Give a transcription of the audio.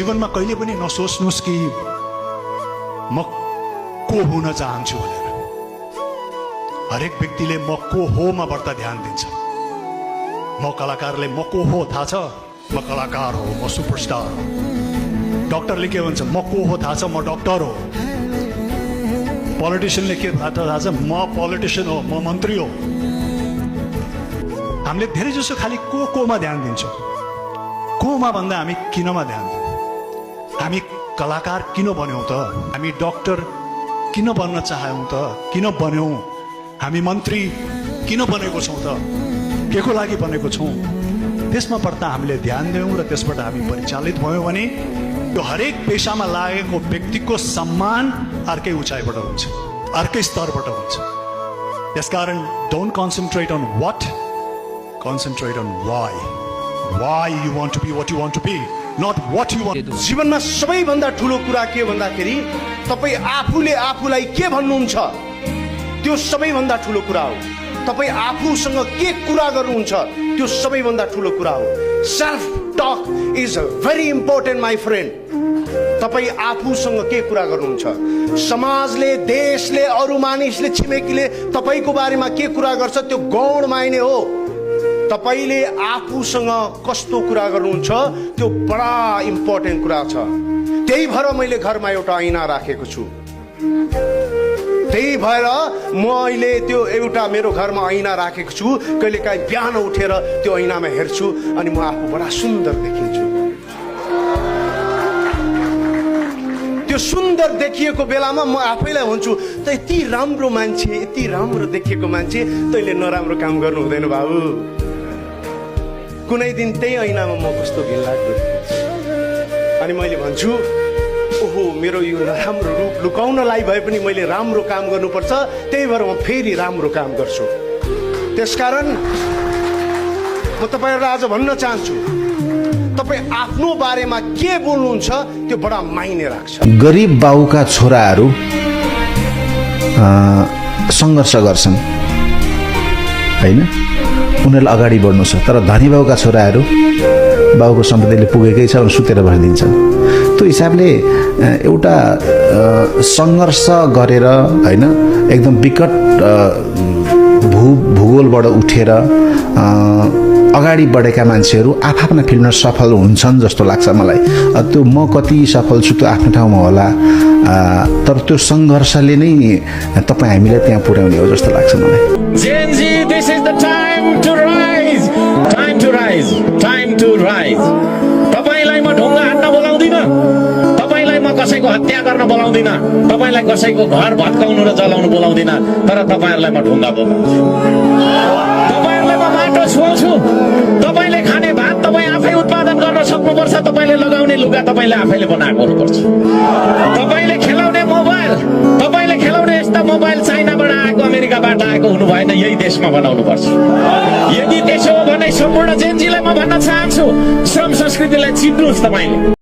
जीवनमा कहिले पनि नसोच्नुस् कि म को हुन चाहन्छु भनेर। हरेक व्यक्तिले म को हो मा बढ्ता ध्यान दिन्छ। म कलाकारले म को हो थाहा छ, म कलाकार हो, म सुपरस्टार हो। डक्टरले के भन्छ, म को हो थाहा छ, म डक्टर हो। पोलिटिशियनले के थाहा छ, म पोलिटिशियन हो, म मन्त्री हो। हामीले धेरै जसो खालि कोमा ध्यान दिन्छौँ। कोमा भन्दा हामी किनमा ध्यान दिन्छौँ। हामी कलाकार किन बन्यौँ त, हामी डक्टर किन बन्न चाह्यौँ त, किन बन्यौँ, हामी मन्त्री किन बनेको छौँ त, के को लागि बनेको छौँ, त्यसमा बढ्ता हामीले ध्यान दियौँ र त्यसबाट हामी परिचालित भयौँ भने त्यो हरेक पेशामा लागेको व्यक्तिको सम्मान अर्कै उचाइबाट हुन्छ, अर्कै स्तरबाट हुन्छ। त्यसकारण don't concentrate on what, concentrate on why you want to be what you want to be, not what you want. जीवनमा सबैभन्दा ठुलो कुरा के भन्दाखेरि तपाईँ आफूले आफूलाई के भन्नुहुन्छ त्यो सबैभन्दा ठुलो कुरा हो। तपाईँ आफूसँग के कुरा गर्नुहुन्छ त्यो सबैभन्दा ठुलो कुरा हो। Self talk is very important my friend. तपाईँ आफूसँग के कुरा गर्नुहुन्छ, समाजले, देशले, अरू मानिसले, छिमेकीले तपाईँको बारेमा के कुरा गर्छ त्यो गौण मायने हो। तपाईले आफूसँग कस्तो कुरा गर्नुहुन्छ त्यो बडा इम्पोर्टेन्ट कुरा छ। त्यही भएर मैले घरमा एउटा ऐना राखेको छु। त्यही भएर म अहिले त्यो एउटा मेरो घरमा ऐना राखेको छु। कहिलेकाहीँ बिहान उठेर त्यो ऐनामा हेर्छु अनि म आफू बडा सुन्दर देखिन्छु। त्यो सुन्दर देखिएको बेलामा म आफैलाई भन्छु, त यति राम्रो मान्छे, यति राम्रो देखिएको मान्छे, तैँले नराम्रो काम गर्नु हुँदैन बाबु। कुनै दिन त्यही ऐनामा म कस्तो घिनलाग्दो अनि मैले भन्छु, ओहो मेरो यो नराम्रो रूप लुकाउनलाई भए पनि मैले राम्रो काम गर्नुपर्छ, त्यही भएर म फेरि राम्रो काम गर्छु। त्यसकारण म तपाईँहरूलाई आज भन्न चाहन्छु, तपाईँ आफ्नो बारेमा के बोल्नुहुन्छ त्यो बडा मायने राख्छ। गरिब बाउका छोराहरू सङ्घर्ष गर्छन् होइन, उनीहरूलाई अगाडि बढ्नु छ। तर धनी बाउका छोराहरू बाउको सम्पत्तिले पुगेकै छ भने सुतेर बसिदिन्छन्। त्यो हिसाबले एउटा सङ्घर्ष गरेर होइन, एकदम विकट भूगोलबाट उठेर अगाडि बढेका मान्छेहरू आफ्ना फिल्डमा सफल हुन्छन् जस्तो लाग्छ मलाई। त्यो म कति सफल छु त्यो आफ्नो ठाउँमा होला, तर त्यो सङ्घर्षले नै तपाईँ हामीलाई त्यहाँ पुर्याउने हो जस्तो लाग्छ मलाई। This is the time to rise, time to rise, time to rise. तपाईलाई म ढुङ्गा हान्न बोलाउँदिन, तपाईलाई म कसैको हत्या गर्न बोलाउँदिन, तपाईलाई कसैको घर भत्काउनु र जलाउनु बोलाउँदिन, तर तपाईहरुलाई म ढुङ्गा बोलाउँछु। तपाईहरुलाई म माटो छुवाउँछु। तपाईले खाने भात तपाई आफै उत्पादन गर्न सक्नुपर्छ। तपाईले लगाउने लुगा तपाईले आफैले बनाएको हुनुपर्छ। तपाईले खेलाउने मोबाइल, तपाईले खेलाउने यस्ता मोबाइल चाइनाबाट आएको, अमेरिकाबाट आएको हुनु भएन, यही देशमा बनाउनु पर्छ। यदि त्यसो हो भने सम्पूर्ण जेनजीलाई म भन्न चाहन्छु, श्रम संस्कृतिलाई चिन्नुहोस् तपाईले।